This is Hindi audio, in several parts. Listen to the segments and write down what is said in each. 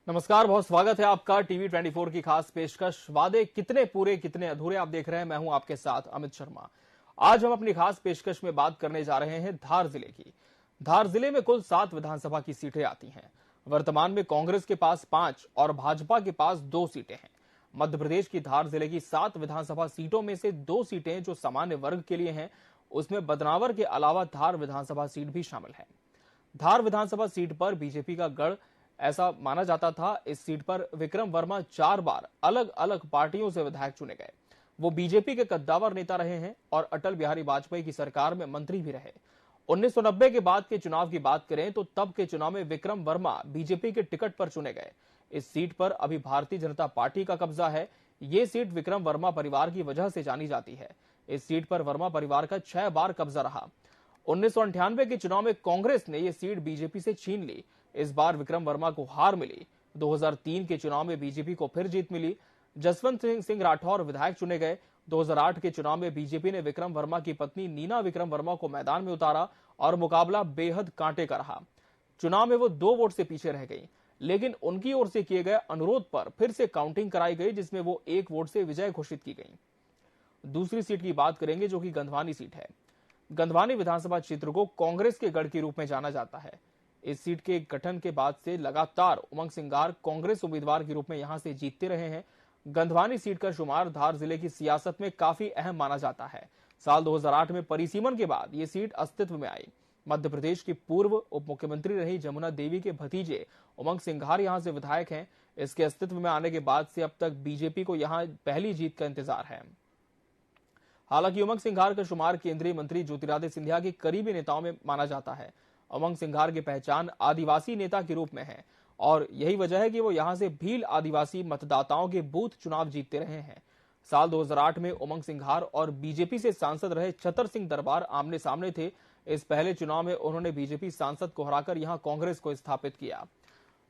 नमस्कार, बहुत स्वागत है आपका टीवी 24 की खास पेशकश वादे कितने पूरे कितने अधूरे आप देख रहे हैं। मैं हूं आपके साथ अमित शर्मा। आज हम अपनी खास पेशकश में बात करने जा रहे हैं धार जिले की। धार जिले में कुल 7 विधानसभा की सीटें आती हैं। वर्तमान में कांग्रेस के पास 5 और भाजपा के पास 2 सीटें हैं। मध्य प्रदेश की धार जिले की 7 विधानसभा सीटों में से 2 सीटें जो सामान्य वर्ग के लिए हैं, उसमें बदनावर के अलावा धार विधानसभा सीट भी शामिल है। धार विधानसभा सीट पर बीजेपी का गढ़ ऐसा माना जाता था। इस सीट पर विक्रम वर्मा 4 बार अलग अलग पार्टियों से विधायक चुने गए। वो बीजेपी के कद्दावर नेता रहे हैं और अटल बिहारी वाजपेयी की सरकार में मंत्री भी रहे। 1990 के बाद के चुनाव की बात करें तो तब के चुनाव में विक्रम वर्मा बीजेपी के टिकट पर चुने गए। इस सीट पर अभी भारतीय जनता पार्टी का कब्जा है। ये सीट विक्रम वर्मा परिवार की वजह से जानी जाती है। इस सीट पर वर्मा परिवार का 6 बार कब्जा रहा। 1998 के चुनाव में कांग्रेस ने यह सीट बीजेपी से छीन ली। इस बार विक्रम वर्मा को हार मिली। 2003 के चुनाव में बीजेपी को फिर जीत मिली। जसवंत सिंह राठौर विधायक चुने गए। 2008 के चुनाव में बीजेपी ने विक्रम वर्मा की पत्नी नीना विक्रम वर्मा को मैदान में उतारा और मुकाबला बेहद कांटे का रहा। चुनाव में वो 2 वोट से पीछे रह गई, लेकिन उनकी ओर से किए गए अनुरोध पर फिर से काउंटिंग कराई गई, जिसमें वो 1 वोट से विजय घोषित की गई। दूसरी सीट की बात करेंगे, जो कि गंधवानी सीट है। गंधवानी विधानसभा क्षेत्र को कांग्रेस के गढ़ के रूप में जाना जाता है। इस सीट के गठन के बाद से लगातार उमंग सिंघार कांग्रेस उम्मीदवार के रूप में यहां से जीतते रहे हैं। गंधवानी सीट का शुमार धार जिले की सियासत में काफी अहम माना जाता है। साल 2008 में परिसीमन के बाद ये सीट अस्तित्व में आई। मध्य प्रदेश की पूर्व उप मुख्यमंत्री रही जमुना देवी के भतीजे उमंग सिंघार यहां से विधायक हैं। इसके अस्तित्व में आने के बाद से अब तक बीजेपी को यहां पहली जीत का इंतजार है। हालांकि उमंग सिंघार का शुमार केंद्रीय मंत्री ज्योतिरादित्य सिंधिया के करीबी नेताओं में माना जाता है। उमंग सिंघार की पहचान आदिवासी नेता के रूप में है और यही वजह है कि वो यहां से भील आदिवासी मतदाताओं के बूथ चुनाव जीतते रहे हैं। साल 2008 में उमंग सिंघार और बीजेपी से सांसद रहे छतर सिंह दरबार आमने सामने थे। इस पहले चुनाव में उन्होंने बीजेपी सांसद को हराकर यहां कांग्रेस को स्थापित किया।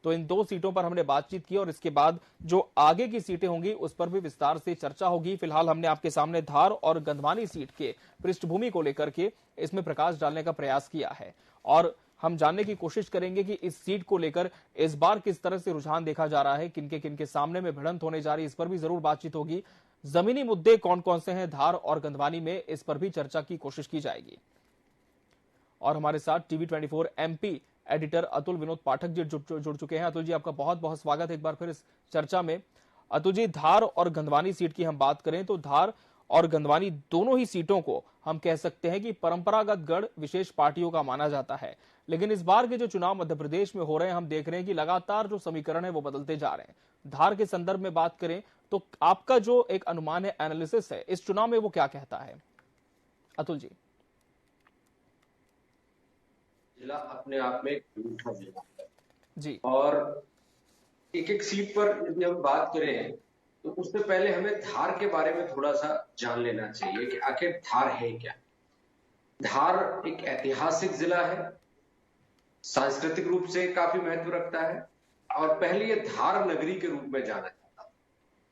तो इन 2 सीटों पर हमने बातचीत की और इसके बाद जो आगे की सीटें होंगी उस पर भी विस्तार से चर्चा होगी। फिलहाल हमने आपके सामने धार और गंधवानी सीट के पृष्ठभूमि को लेकर के इसमें प्रकाश डालने का प्रयास किया है और हम जानने की कोशिश करेंगे कि इस सीट को लेकर इस बार किस तरह से रुझान देखा जा रहा है, किनके सामने में भिड़ंत होने जा रही है, इस पर भी जरूर बातचीत होगी। जमीनी मुद्दे कौन कौन से हैं धार और गंधवानी में, इस पर भी चर्चा की कोशिश की जाएगी। और हमारे साथ TV 24 MP editor Atul Vinod Pathak ji जुड़ चुके हैं। अतुल जी, आपका बहुत बहुत स्वागत है एक बार फिर इस चर्चा में। अतुल जी, धार और गंधवानी सीट की हम बात करें तो धार और गंधवानी दोनों ही सीटों को हम कह सकते हैं कि परंपरागत गढ़ विशेष पार्टियों का माना जाता है। लेकिन इस बार के जो चुनाव मध्य प्रदेश में हो रहे हैं, हम देख रहे हैं कि लगातार जो समीकरण है वो बदलते जा रहे हैं। धार के संदर्भ में बात करें तो आपका जो एक अनुमान है, एनालिसिस है इस चुनाव में, वो क्या कहता है अतुल जी? जिला अपने आप में अनूठा जिला है जी, और एक एक सीट पर यदि हम बात करें तो उससे पहले हमें धार के बारे में थोड़ा सा जान लेना चाहिए कि आखिर धार है क्या। धार एक ऐतिहासिक जिला है, सांस्कृतिक रूप से काफी महत्व रखता है और पहले ये धार नगरी के रूप में जाना जाता था।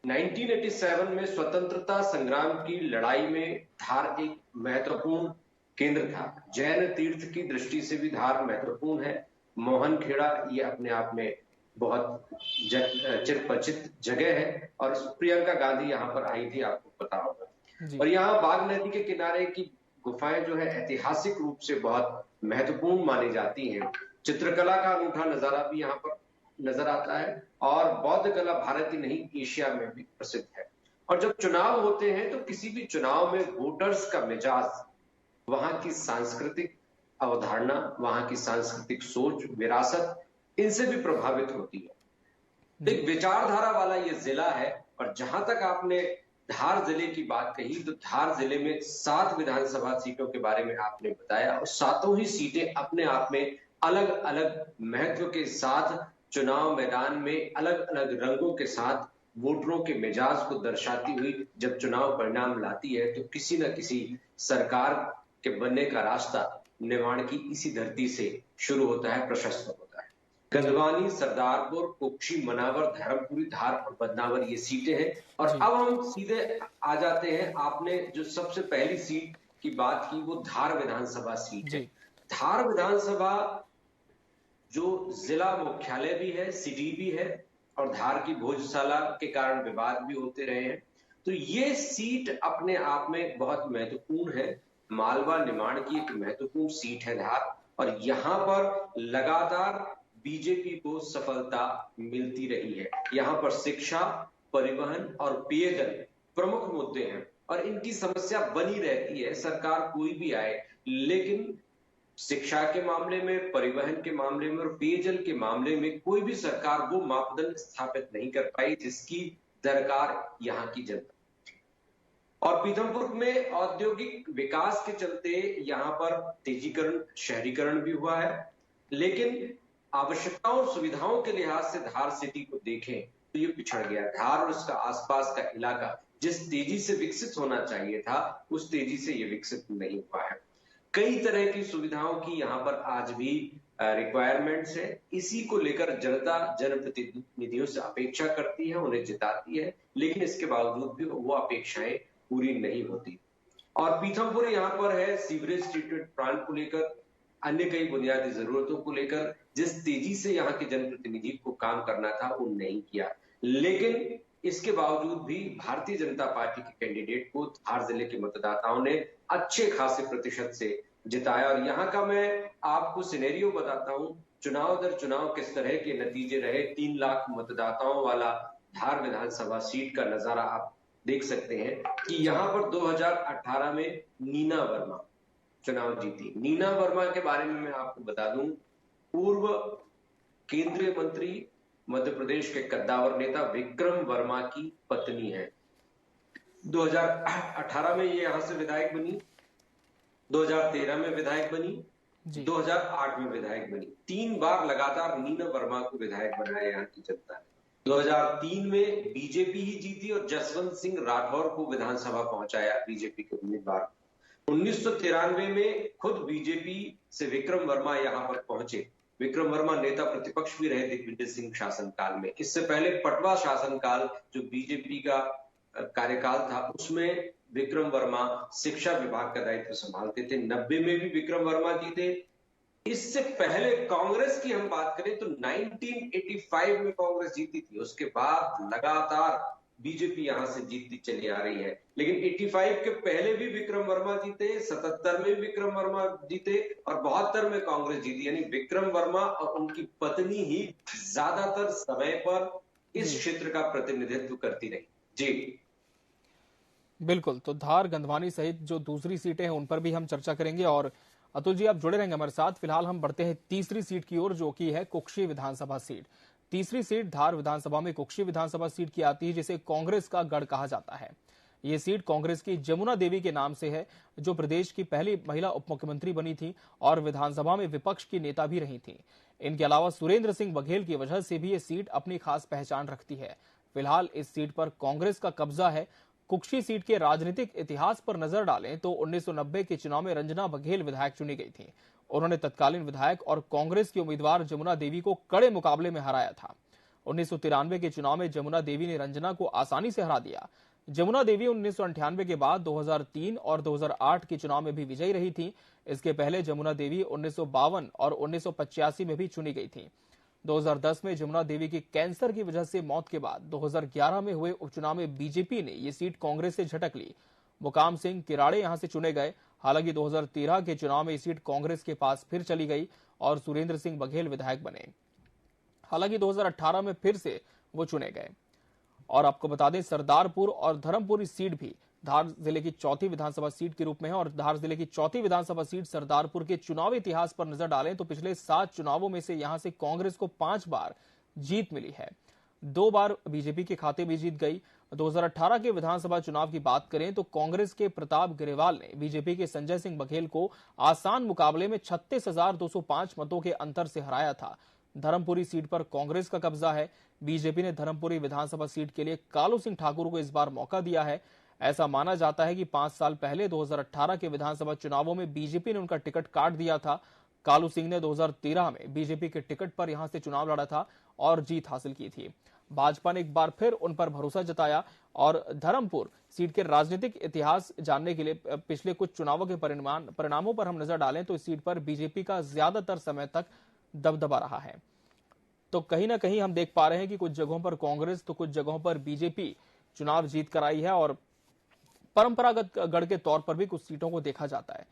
1987 में स्वतंत्रता संग्राम की लड़ाई में धार एक महत्वपूर्ण केंद्र था। जैन तीर्थ की दृष्टि से भी धार महत्वपूर्ण है। मोहन खेड़ा ये अपने आप में बहुत चिरपरिचित जगह है और प्रियंका गांधी यहाँ पर आई थी, आपको पता होगा। और यहाँ बाघ नदी के किनारे की गुफाएं जो है ऐतिहासिक रूप से बहुत महत्वपूर्ण मानी जाती हैं। चित्रकला का अनूठा नजारा भी यहाँ पर नजर आता है और बौद्ध कला भारत ही नहीं एशिया में भी प्रसिद्ध है। और जब चुनाव होते हैं तो किसी भी चुनाव में वोटर्स का मिजाज, वहां की सांस्कृतिक अवधारणा, वहां की सांस्कृतिक सोच, विरासत, इनसे भी प्रभावित होती है। एक विचारधारा वाला ये जिला है। और जहां तक आपने धार जिले की बात कही तो धार जिले में 7 विधानसभा सीटों के बारे में आपने बताया और 7 ही सीटें अपने आप में अलग अलग महत्व के साथ चुनाव मैदान में अलग अलग रंगों के साथ वोटरों के मिजाज को दर्शाती हुई जब चुनाव परिणाम लाती है तो किसी न किसी सरकार के बनने का रास्ता निर्माण की इसी धरती से शुरू होता है, प्रशस्त होता है। गंधवानी, सरदारपुर, कुक्षी, मनावर, धर्मपुरी, धार और बदनावर ये सीटें हैं। और अब हम सीधे आ जाते हैं, आपने जो सबसे पहली सीट की बात की वो धार विधानसभा सीट है। धार विधानसभा जो जिला मुख्यालय भी है, सिटी भी है और धार की भोजशाला के कारण विवाद भी होते रहे हैं। तो ये सीट अपने आप में बहुत महत्वपूर्ण है। मालवा निमाड़ की एक महत्वपूर्ण सीट है धार, और यहां पर लगातार बीजेपी को सफलता मिलती रही है। यहां पर शिक्षा, परिवहन और पेयजल प्रमुख मुद्दे हैं और इनकी समस्या बनी रहती है, सरकार कोई भी आए। लेकिन शिक्षा के मामले में, परिवहन के मामले में और पेयजल के मामले में कोई भी सरकार वो मापदंड स्थापित नहीं कर पाई जिसकी दरकार यहाँ की जनता। और पीथमपुर में औद्योगिक विकास के चलते यहाँ पर तेजीकरण, शहरीकरण भी हुआ है, लेकिन आवश्यकताओं और सुविधाओं के लिहाज से धार सिटी को देखें तो ये पिछड़ गया। धार और इसका आसपास का इलाका जिस तेजी से विकसित होना चाहिए था, उस तेजी से ये विकसित नहीं हुआ है। कई तरह की सुविधाओं की यहाँ पर आज भी रिक्वायरमेंट्स है। इसी को लेकर जनता जनप्रतिनिधियों से अपेक्षा करती है, उन्हें जिताती है, लेकिन इसके बावजूद भी वो अपेक्षाएं पूरी नहीं होती। और पीथमपुर यहाँ पर है सीवरेज ट्रीटमेंट प्लांट को लेकर, अन्य कई बुनियादी जरूरतों को लेकर जिस तेजी से यहाँ के जनप्रतिनिधि को काम करना था वो नहीं किया। लेकिन इसके बावजूद भी भारतीय जनता पार्टी के कैंडिडेट को धार जिले के मतदाताओं ने अच्छे खासे प्रतिशत से जिताया। और यहाँ का मैं आपको सिनेरियो बताता हूं, चुनाव दर चुनाव किस तरह के नतीजे रहे। 3 लाख मतदाताओं वाला धार विधानसभा सीट का नजारा आप देख सकते हैं कि यहाँ पर 2018 में नीना वर्मा चुनाव जीती। नीना वर्मा के बारे में मैं आपको बता दूं, पूर्व केंद्रीय मंत्री, मध्य प्रदेश के कद्दावर नेता विक्रम वर्मा की पत्नी है। 2018 में ये यहां से विधायक बनी, 2013 में विधायक बनी, 2008 में विधायक बनी। 3 बार लगातार नीना वर्मा को विधायक बनाया यहाँ की जनता ने। 2003 में बीजेपी ही जीती और जसवंत सिंह राठौर को विधानसभा पहुंचाया बीजेपी के उम्मीदवार। 1993 में खुद बीजेपी से विक्रम वर्मा यहां पर पहुंचे। विक्रम वर्मा नेता प्रतिपक्ष भी रहे दिग्विजय सिंह शासनकाल में। इससे पहले पटवा शासनकाल जो बीजेपी का कार्यकाल था, उसमें विक्रम वर्मा शिक्षा विभाग का दायित्व संभालते थे। 90 में भी विक्रम वर्मा जीते। इससे पहले कांग्रेस की हम बात करें तो 1985 में कांग्रेस जीती थी। उसके बाद लगातार बीजेपी यहां से जीतती चली आ रही है। लेकिन 85 के पहले भी विक्रम वर्मा जीते, 77 में विक्रम वर्मा जीते और 72 में कांग्रेस जीती। यानी विक्रम वर्मा और उनकी पत्नी ही ज्यादातर समय पर इस क्षेत्र का प्रतिनिधित्व करती रही। जी बिल्कुल, तो धार, गंधवानी सहित जो दूसरी सीटें हैं उन पर भी हम चर्चा करेंगे। और अतुल जी आप जुड़े रहेंगे हमारे साथ। फिलहाल हम बढ़ते हैं तीसरी सीट की ओर, जो कि है कुक्षी विधानसभा सीट। तीसरी सीट धार विधानसभा में कुक्षी विधानसभा सीट की आती है, जिसे कांग्रेस का गढ़ कहा जाता है। ये सीट कांग्रेस की जमुना देवी के नाम से है, जो प्रदेश की पहली महिला उप मुख्यमंत्री बनी थी और विधानसभा में विपक्ष की नेता भी रही थी। इनके अलावा सुरेंद्र सिंह बघेल की वजह से भी ये सीट अपनी खास पहचान रखती है। फिलहाल इस सीट पर कांग्रेस का कब्जा है। कुक्षी सीट के राजनीतिक इतिहास पर नजर डालें तो 1990 के चुनाव में रंजना बघेल विधायक चुनी गई थी। उन्होंने तत्कालीन विधायक और कांग्रेस की उम्मीदवार जमुना देवी को कड़े मुकाबले में हराया था। 1993 के चुनाव में जमुना देवी ने रंजना को आसानी से हरा दिया। जमुना देवी 1998 के बाद 2003 और 2008 के चुनाव में भी विजयी रही थी। इसके पहले जमुना देवी 1952 और 1985 में भी चुनी गई थी। 2010 में जमुना देवी की कैंसर की वजह से मौत के बाद 2011 में हुए उपचुनाव में बीजेपी ने ये सीट कांग्रेस से झटक ली। मुकाम सिंह किराड़े यहां से चुने गए। हालांकि 2013 के चुनाव में ये सीट कांग्रेस के पास फिर चली गई और सुरेंद्र सिंह बघेल विधायक बने। हालांकि 2018 में फिर से वो चुने गए। और आपको बता दें, सरदारपुर और धर्मपुरी सीट भी धार जिले की चौथी विधानसभा सीट के रूप में है। और धार जिले की चौथी विधानसभा सीट सरदारपुर के चुनावी इतिहास पर नजर डालें तो पिछले 7 चुनावों में से यहां से कांग्रेस को 5 बार जीत मिली है। 2 बार बीजेपी के खाते में जीत गई। 2018 के विधानसभा चुनाव की बात करें तो कांग्रेस के प्रताप ग्रेवाल ने बीजेपी के संजय सिंह बघेल को आसान मुकाबले में 36,205 मतों के अंतर से हराया था। धर्मपुरी सीट पर कांग्रेस का कब्जा है। बीजेपी ने धर्मपुरी विधानसभा सीट के लिए कालू सिंह ठाकुर को इस बार मौका दिया है। ऐसा माना जाता है कि 5 साल पहले 2018 के विधानसभा चुनावों में बीजेपी ने उनका टिकट काट दिया था। कालू सिंह ने 2013 में बीजेपी के टिकट पर यहां से चुनाव लड़ा था और जीत हासिल की थी। भाजपा ने एक बार फिर उन पर भरोसा जताया और धर्मपुर सीट के राजनीतिक इतिहास जानने के लिए पिछले कुछ चुनावों के परिणामों पर हम नजर डालें तो इस सीट पर बीजेपी का ज्यादातर समय तक दबदबा रहा है। तो कहीं ना कहीं हम देख पा रहे हैं कि कुछ जगहों पर कांग्रेस तो कुछ जगहों पर बीजेपी चुनाव जीत कर आई है और परंपरागत गढ़ के तौर पर भी कुछ सीटों को देखा जाता है।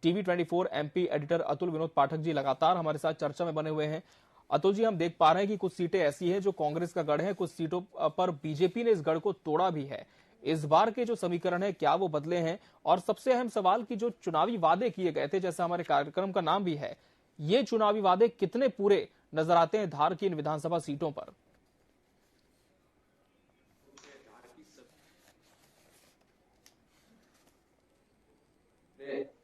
TV 24 MP editor Atul Vinod Pathak ji लगातार हमारे साथ चर्चा में बने हुए हैं। अतुल जी, हम देख पा रहे हैं कि कुछ सीटें ऐसी हैं जो कांग्रेस का गढ़ है, कुछ सीटों पर बीजेपी ने इस गढ़ को तोड़ा भी है। इस बार के जो समीकरण है क्या वो बदले हैं? और सबसे अहम सवाल कि जो चुनावी वादे किए गए थे, जैसा हमारे कार्यक्रम का नाम भी है, ये चुनावी वादे कितने पूरे नजर आते हैं धार की इन विधानसभा सीटों पर?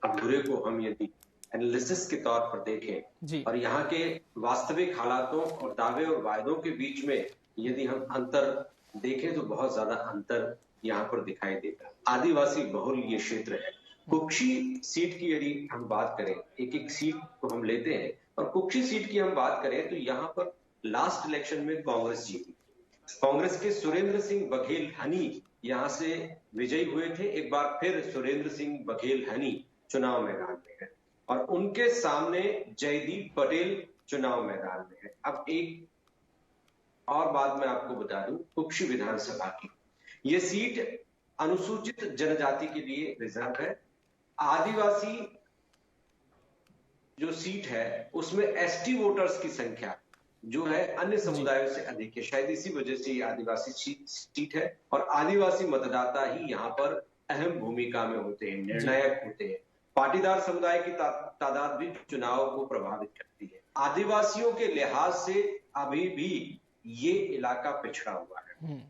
अधूरे को हम यदि एनालिसिस के तौर पर देखें और यहाँ के वास्तविक हालातों और दावे और वायदों के बीच में यदि हम अंतर देखें तो बहुत ज्यादा अंतर यहाँ पर दिखाई देगा। आदिवासी बहुल ये क्षेत्र है। कुक्षी सीट की यदि हम बात करें, एक एक सीट को हम लेते हैं और कुक्षी सीट की हम बात करें तो यहाँ पर लास्ट इलेक्शन में कांग्रेस जीती। कांग्रेस के सुरेंद्र सिंह बघेल हनी यहाँ से विजयी हुए थे। एक बार फिर सुरेंद्र सिंह बघेल हनी चुनाव मैदान में है और उनके सामने जयदीप पटेल चुनाव मैदान में है। अब एक और बात मैं आपको बता दूं, कुक्षी विधानसभा की ये सीट अनुसूचित जनजाति के लिए रिजर्व है। आदिवासी जो सीट है उसमें एसटी वोटर्स की संख्या जो है अन्य समुदायों से अधिक है। शायद इसी वजह से ये आदिवासी सीट है और आदिवासी मतदाता ही यहाँ पर अहम भूमिका में होते हैं, निर्णायक होते हैं। पाटीदार समुदाय की तादाद भी चुनाव को प्रभावित करती है। आदिवासियों के लिहाज से अभी भी ये इलाका पिछड़ा हुआ है।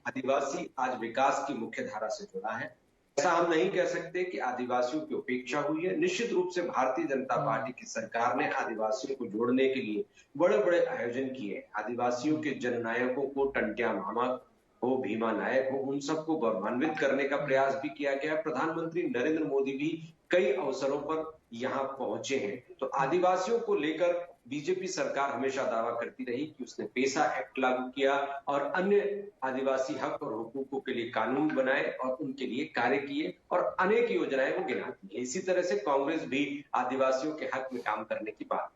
आदिवासी आज विकास की मुख्य धारा से जुड़ा है। ऐसा हम नहीं कह सकते कि आदिवासियों की उपेक्षा हुई है। निश्चित रूप से भारतीय जनता पार्टी की सरकार ने आदिवासियों को जोड़ने के लिए बड़े बड़े आयोजन किए। आदिवासियों के जननायकों को, टंट्या मामा हो, भीमा नायक हो, उन सबको गौरवान्वित करने का प्रयास भी किया गया। प्रधानमंत्री नरेंद्र मोदी भी कई अवसरों पर यहाँ पहुंचे हैं। तो आदिवासियों को लेकर बीजेपी सरकार हमेशा दावा करती रही कि उसने पेसा एक्ट लागू किया और अन्य आदिवासी हक और हुकूकों के लिए कानून बनाए और उनके लिए कार्य किए और अनेक योजनाएं वो गिनाती है। इसी तरह से कांग्रेस भी आदिवासियों के हक में काम करने की बात।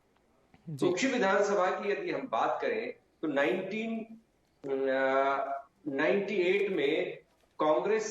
कुक्षी विधानसभा की यदि हम बात करें तो 1998 में कांग्रेस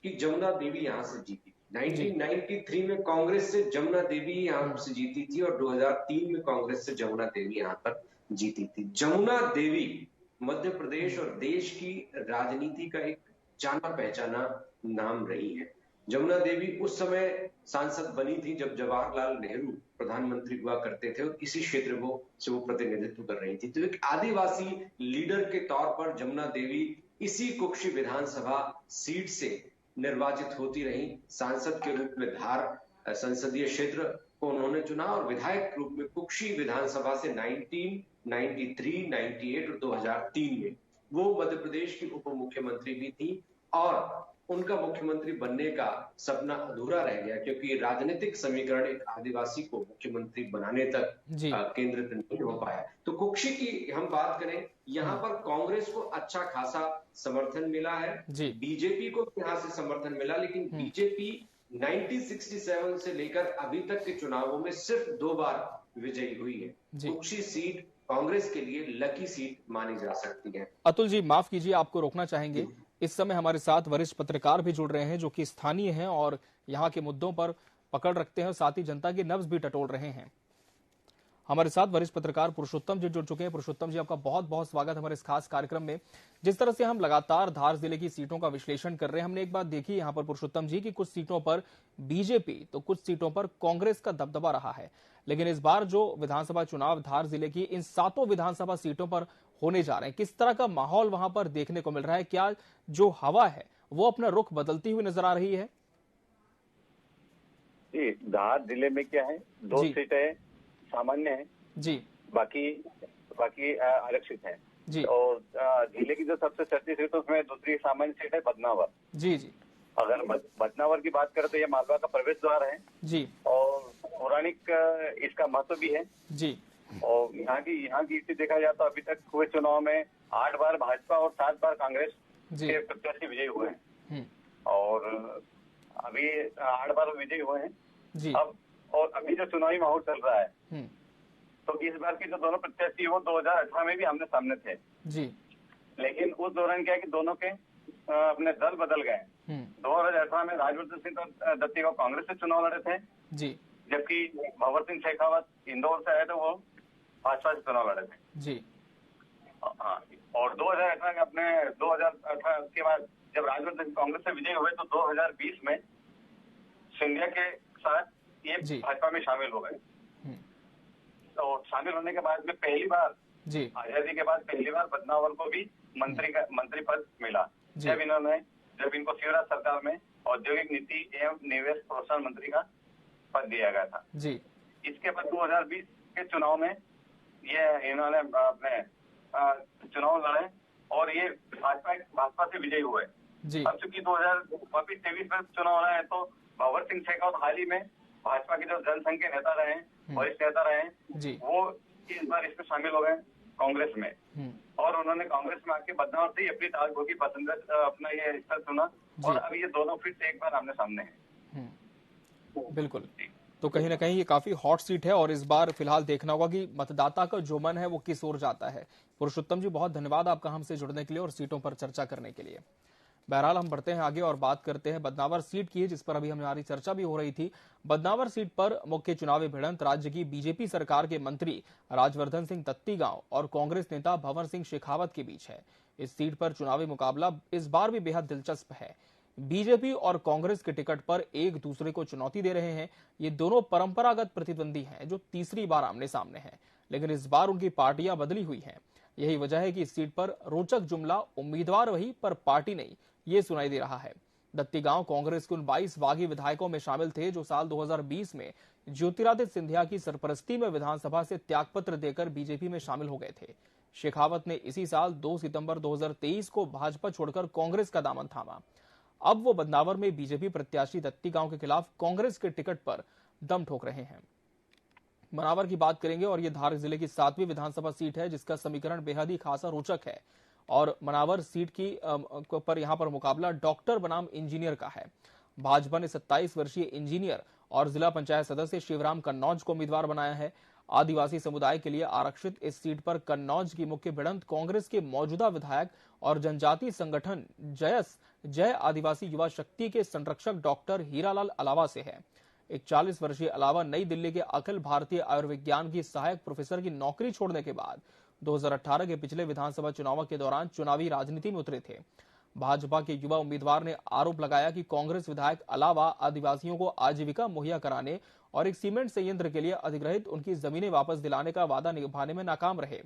की जमुना देवी यहां से जीती। 1993 में कांग्रेस से जमुना देवी यहां से जीती थी और 2003 में कांग्रेस से जमुना देवी यहां पर जीती थी। जमुना देवी मध्य प्रदेश और देश की राजनीति का एक जाना पहचाना नाम रही है। जमुना देवी उस समय सांसद बनी थी जब जवाहरलाल नेहरू प्रधानमंत्री हुआ करते थे और इसी क्षेत्र से वो प्रतिनिधित्व कर रही थी। तो एक आदिवासी लीडर के तौर पर जमुना देवी इसी कुक्षी विधानसभा सीट से निर्वाचित होती रही। सांसद के रूप में धार संसदीय क्षेत्र को उन्होंने चुना और विधायक रूप में कुक्षी विधानसभा से 1993, 98 और 2003 में वो मध्य प्रदेश की उप मुख्यमंत्री भी थी और उनका मुख्यमंत्री बनने का सपना अधूरा रह गया क्योंकि राजनीतिक समीकरण एक आदिवासी को मुख्यमंत्री बनाने तक केंद्रित नहीं हो पाया। तो कुक्षी की हम बात करें, यहाँ पर कांग्रेस को अच्छा खासा समर्थन मिला है, बीजेपी को यहाँ से समर्थन मिला, लेकिन बीजेपी 1967 से लेकर अभी तक के चुनावों में सिर्फ 2 बार विजयी हुई है। कुक्षी सीट कांग्रेस के लिए लकी सीट मानी जा सकती है। अतुल जी, माफ कीजिए, आपको रोकना चाहेंगे। इस समय हमारे साथ वरिष्ठ पत्रकार भी जुड़ रहे हैं जो कि स्थानीय हैं और यहाँ के मुद्दों पर पकड़ रखते हैं और साथ ही जनता की नब्ज भी टटोल रहे हैं। हमारे साथ वरिष्ठ पत्रकार पुरुषोत्तम जी जुड़ चुके हैं। पुरुषोत्तम जी, आपका बहुत बहुत स्वागत हमारे इस खास कार्यक्रम में। जिस तरह से हम लगातार धार जिले की सीटों का विश्लेषण कर रहे हैं, हमने एक बात देखी यहाँ पर पुरुषोत्तम जी की कुछ सीटों पर बीजेपी तो कुछ सीटों पर कांग्रेस का दबदबा रहा है, लेकिन इस बार जो विधानसभा चुनाव धार जिले की इन 7 विधानसभा सीटों पर होने जा रहे हैं, किस तरह का माहौल वहां पर देखने को मिल रहा है? क्या जो हवा है वो अपना रुख बदलती हुई नजर आ रही है? जी, धार जिले में क्या है, 2 सीटें सामान्य है जी, बाकी आरक्षित है जी। और जिले की जो सबसे चर्चित सीट है उसमें दूसरी सामान्य सीट है बदनावर। जी जी। अगर बदनावर की बात करें तो ये मालवा का प्रवेश द्वार है जी और पौराणिक इसका महत्व भी है जी। और यहाँ की स्थिति देखा जाए तो अभी तक हुए चुनाव में 8 बार भाजपा और 7 बार कांग्रेस के प्रत्याशी विजयी हुए हैं और अभी 8 बार विजयी हुए हैं जी। अब और अभी जो चुनावी माहौल चल रहा है तो इस बार के जो दोनों प्रत्याशी वो 2018 में भी आमने सामने थे जी, लेकिन उस दौरान क्या है कि दोनों के अपने दल बदल गए। 2018 में राजवर्धन सिंह दत्तीगांव कांग्रेस से चुनाव लड़े थे जी, जबकि भंवर सिंह शेखावत इंदौर से आए थे, वो भाजपा से चुनाव लड़े थे जी, हाँ। और 2018 में अपने 2018 के बाद जब राजवर्धन कांग्रेस से विजय हुए तो 2020 में सिंधिया के साथ ये भाजपा में शामिल हो गए। तो शामिल होने के बाद में पहली बार जी, आजादी के बाद पहली बार बदनावर को भी मंत्री पद मिला जब इनको शिवराज सरकार में औद्योगिक नीति एवं निवेश प्रोत्साहन मंत्री का पद दिया गया था जी। इसके बाद 2020 के चुनाव में ये इन्होंने अपने चुनाव लड़े और ये भाजपा से विजयी हुए जी। अब चूंकि 2023 में चुनाव रहे हैं तो भंवर सिंह शेखावत हाल ही में भाजपा के जो जनसंघ के नेता रहे वरिष्ठ नेता रहे वो इस बार इसमें शामिल हो गए कांग्रेस में और उन्होंने कांग्रेस में आके बदनावर से ही अपनी ताजभोगी पसंद अपना ये हिस्सा चुना और अब ये दोनों फिर से एक बार आमने सामने हैं। बिल्कुल, तो कहीं ना कहीं ये काफी हॉट सीट है और इस बार फिलहाल देखना होगा कि मतदाता का जो मन है वो किस ओर जाता है। पुरुषोत्तम जी, बहुत धन्यवाद आपका हमसे जुड़ने के लिए और सीटों पर चर्चा करने के लिए। बहरहाल हम बढ़ते हैं आगे और बात करते हैं बदनावर सीट की, जिस पर अभी हमारी चर्चा भी हो रही थी। बदनावर सीट पर मुख्य चुनावी भिड़ंत राज्य की बीजेपी सरकार के मंत्री राजवर्धन सिंह दत्तीगांव और कांग्रेस नेता भंवर सिंह शेखावत के बीच है। इस सीट पर चुनावी मुकाबला इस बार भी बेहद दिलचस्प है। बीजेपी और कांग्रेस के टिकट पर एक दूसरे को चुनौती दे रहे हैं। ये दोनों परंपरागत प्रतिद्वंदी हैं जो तीसरी बार आमने सामने हैं, लेकिन इस बार उनकी पार्टियां बदली हुई हैं। यही वजह है कि इस सीट पर रोचक जुमला उम्मीदवार वही पर पार्टी नहीं, ये सुनाई दे रहा है। दत्तीगांव कांग्रेस के उन 22 बागी विधायकों में शामिल थे जो साल 2020 में ज्योतिरादित्य सिंधिया की सरपरस्ती में विधानसभा से त्यागपत्र देकर बीजेपी में शामिल हो गए थे। शेखावत ने इसी साल 2 सितंबर 2023 को भाजपा छोड़कर कांग्रेस का दामन थामा। अब वो बदनावर में बीजेपी प्रत्याशी दत्तीगांव के खिलाफ कांग्रेस के टिकट पर दम ठोक रहे हैं। मनावर की बात करेंगे और ये धार जिले की 7वीं विधानसभा सीट है जिसका समीकरण बेहद ही खासा रोचक है और मनावर सीट की पर यहां पर मुकाबला डॉक्टर बनाम इंजीनियर का है। भाजपा ने 27 वर्षीय इंजीनियर और जिला पंचायत सदस्य शिवराम कन्नौज को उम्मीदवार बनाया है। आदिवासी समुदाय के लिए आरक्षित इस सीट पर कन्नौज की मुख्य भिड़ंत कांग्रेस के मौजूदा विधायक और जनजातीय संगठन जय आदिवासी युवा शक्ति के संरक्षक डॉक्टर हीरालाल अलावा से है। एक 40 वर्षीय अलावा नई दिल्ली के अखिल भारतीय आयुर्विज्ञान की सहायक प्रोफेसर की नौकरी छोड़ने के बाद 2018 के पिछले विधानसभा चुनाव के दौरान चुनावी राजनीति में उतरे थे। भाजपा के युवा उम्मीदवार ने आरोप लगाया कि कांग्रेस विधायक अलावा आदिवासियों को आजीविका मुहैया कराने और एक सीमेंट संयंत्र के लिए अधिग्रहित उनकी जमीनें वापस दिलाने का वादा निभाने में नाकाम रहे।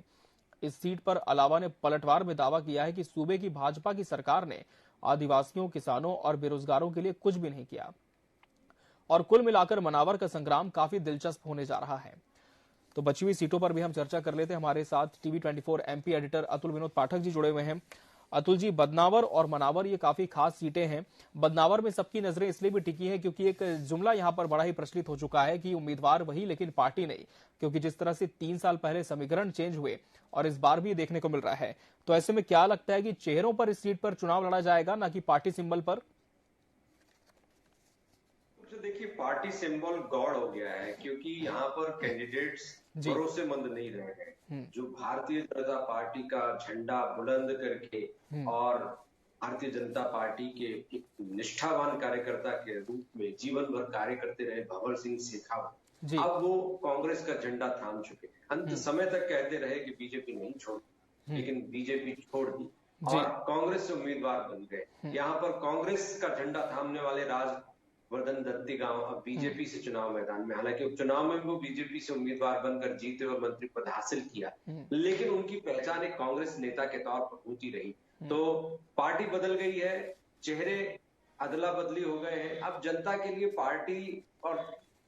इस सीट पर अलावा ने पलटवार में दावा किया है कि सूबे की भाजपा की सरकार ने आदिवासियों, किसानों और बेरोजगारों के लिए कुछ भी नहीं किया और कुल मिलाकर मनावर का संग्राम काफी दिलचस्प होने जा रहा है। तो बची हुई सीटों पर भी हम चर्चा कर लेते हैं। हमारे साथ TV 24 MP editor Atul Vinod Pathak ji जुड़े हुए हैं। अतुल जी, बदनावर और मनावर ये काफी खास सीटें हैं। बदनावर में सबकी नजरें इसलिए भी टिकी हैं क्योंकि एक जुमला यहां पर बड़ा ही प्रचलित हो चुका है कि उम्मीदवार वही लेकिन पार्टी नहीं, क्योंकि जिस तरह से 3 साल पहले समीकरण चेंज हुए और इस बार भी देखने को मिल रहा है, तो ऐसे में क्या लगता है कि चेहरों पर इस सीट पर चुनाव लड़ा जाएगा, ना कि पार्टी सिंबल पर? देखिए, पार्टी सिंबल गॉड हो गया है क्योंकि यहाँ पर कैंडिडेट्स भरोसेमंद नहीं रह गए। जो भारतीय जनता पार्टी का झंडा बुलंद करके और भारतीय जनता पार्टी के एक निष्ठावान कार्यकर्ता के रूप में जीवन भर कार्य करते रहे भंवर सिंह शेखावत, अब वो कांग्रेस का झंडा थाम चुके। अंत समय तक कहते रहे कि बीजेपी नहीं छोड़ी, लेकिन बीजेपी छोड़ दी और कांग्रेस से उम्मीदवार बन गए। यहाँ पर कांग्रेस का झंडा थामने वाले राजवर्धन दत्तीगांव अब बीजेपी से चुनाव मैदान में, हालांकि उपचुनाव में वो बीजेपी से उम्मीदवार बनकर जीते और मंत्री पद हासिल किया, लेकिन उनकी पहचान एक कांग्रेस नेता के तौर पर होती रही। तो पार्टी बदल गई है, चेहरे अदला बदली हो गए हैं। अब जनता के लिए पार्टी और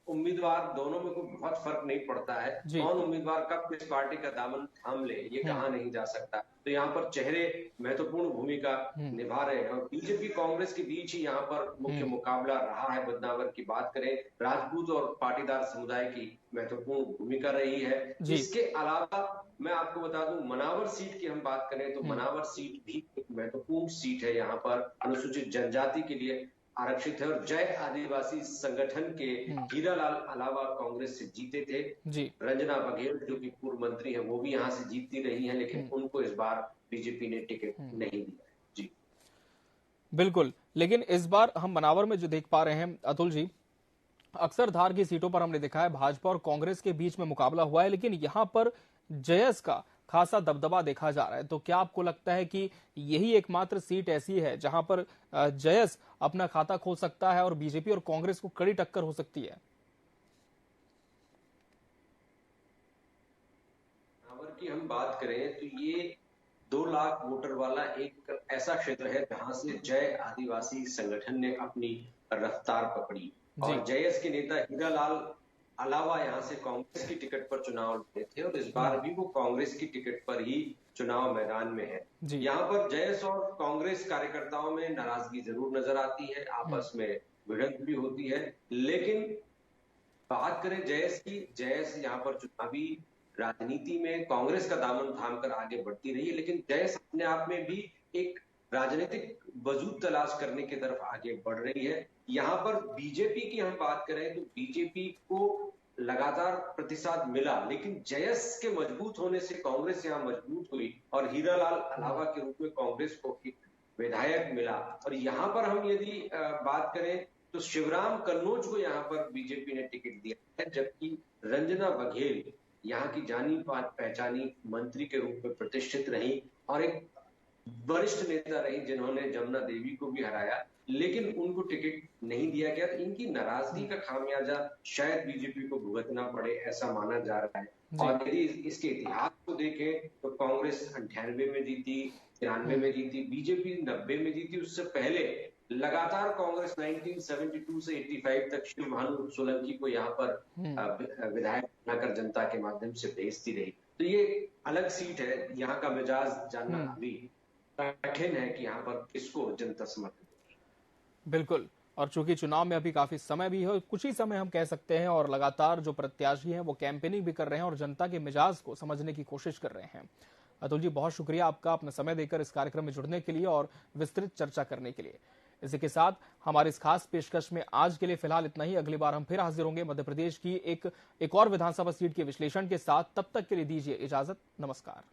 उम्मीदवार दोनों में कोई बहुत फर्क नहीं पड़ता है। कौन उम्मीदवार कब किस पार्टी का दामन थाम ले ये कहा नहीं जा सकता। तो यहाँ पर चेहरे महत्वपूर्ण भूमिका निभा रहे हैं और बीजेपी कांग्रेस के बीच ही यहाँ पर मुख्य मुकाबला रहा है। बदनावर की बात करें, राजपूत और पाटीदार समुदाय की महत्वपूर्ण भूमिका रही है। इसके अलावा मैं आपको बता दूं, मनावर सीट की हम बात करें तो मनावर सीट भी एक महत्वपूर्ण सीट है। यहाँ पर अनुसूचित जनजाति के लिए आरक्षित है। और जय आदिवासी संगठन के हीरालाल अलावा कांग्रेस से जीते थे जी। रंजना बघेल जो कि पूर्व मंत्री है वो भी यहाँ से जीतती रही है, लेकिन उनको इस बार बीजेपी ने टिकट नहीं दिया जी। बिल्कुल, लेकिन इस बार हम मनावर में जो देख पा रहे हैं अतुल जी, अक्सर धार की सीटों पर हमने देखा है भाजपा और कांग्रेस के बीच में मुकाबला हुआ है, लेकिन यहां पर जयस का खासा दबदबा देखा जा रहा है। तो क्या आपको लगता है कि यही एकमात्र सीट ऐसी है जहां पर जयस अपना खाता खोल सकता है और बीजेपी और कांग्रेस को कड़ी टक्कर हो सकती है? की हम बात करें तो ये 2 लाख वोटर वाला एक ऐसा क्षेत्र है जहां से जय आदिवासी संगठन ने अपनी रफ्तार पकड़ी और जयस के नेता हीरालाल अलावा यहाँ से कांग्रेस की टिकट पर चुनाव लड़े थे और इस बार भी वो कांग्रेस की टिकट पर ही चुनाव मैदान में है। यहाँ पर जयस और कांग्रेस कार्यकर्ताओं में नाराजगी जरूर नजर आती है, आपस में भिड़ंत भी होती है, लेकिन बात करें जयस की, जयस यहाँ पर चुनावी राजनीति में कांग्रेस का दामन थामकर आगे बढ़ती रही, लेकिन जयस अपने आप में भी एक राजनीतिक वजूद तलाश करने की तरफ आगे बढ़ रही है। यहाँ पर बीजेपी की हम बात करें तो बीजेपी को लगातार प्रतिसाद मिला, लेकिन जयस के मजबूत होने से कांग्रेस यहाँ मजबूत हुई और हीरालाल अलावा के रूप में कांग्रेस को एक विधायक मिला। और यहाँ पर हम यदि बात करें तो शिवराम कन्नौज को यहाँ पर बीजेपी ने टिकट दिया है, जबकि रंजना बघेल यहाँ की जानी पहचानी मंत्री के रूप में प्रतिष्ठित रही और एक वरिष्ठ नेता रही जिन्होंने जमुना देवी को भी हराया, लेकिन उनको टिकट नहीं दिया गया। तो इनकी नाराजगी का खामियाजा शायद बीजेपी को भुगतना पड़े, ऐसा माना जा रहा है। और यदि इसके इतिहास को देखें तो कांग्रेस 98 में जीती, 93 में जीती, बीजेपी 90 में जीती। उससे पहले लगातार कांग्रेस 1972 से 85 तक श्री भानु सोलंकी को यहाँ पर विधायक बनाकर जनता के माध्यम से भेजती रही। तो ये अलग सीट है, यहाँ का मिजाज जानना अभी कठिन है कि यहाँ पर किसको जनता समर्थन। बिल्कुल, और चूंकि चुनाव में अभी काफी समय भी है, कुछ ही समय हम कह सकते हैं, और लगातार जो प्रत्याशी हैं वो कैंपेनिंग भी कर रहे हैं और जनता के मिजाज को समझने की कोशिश कर रहे हैं। अतुल जी, बहुत शुक्रिया आपका अपना समय देकर इस कार्यक्रम में जुड़ने के लिए और विस्तृत चर्चा करने के लिए। इसी के साथ हमारे इस खास पेशकश में आज के लिए फिलहाल इतना ही। अगली बार हम फिर हाजिर होंगे मध्य प्रदेश की एक और विधानसभा सीट के विश्लेषण के साथ। तब तक के लिए दीजिए इजाजत। नमस्कार।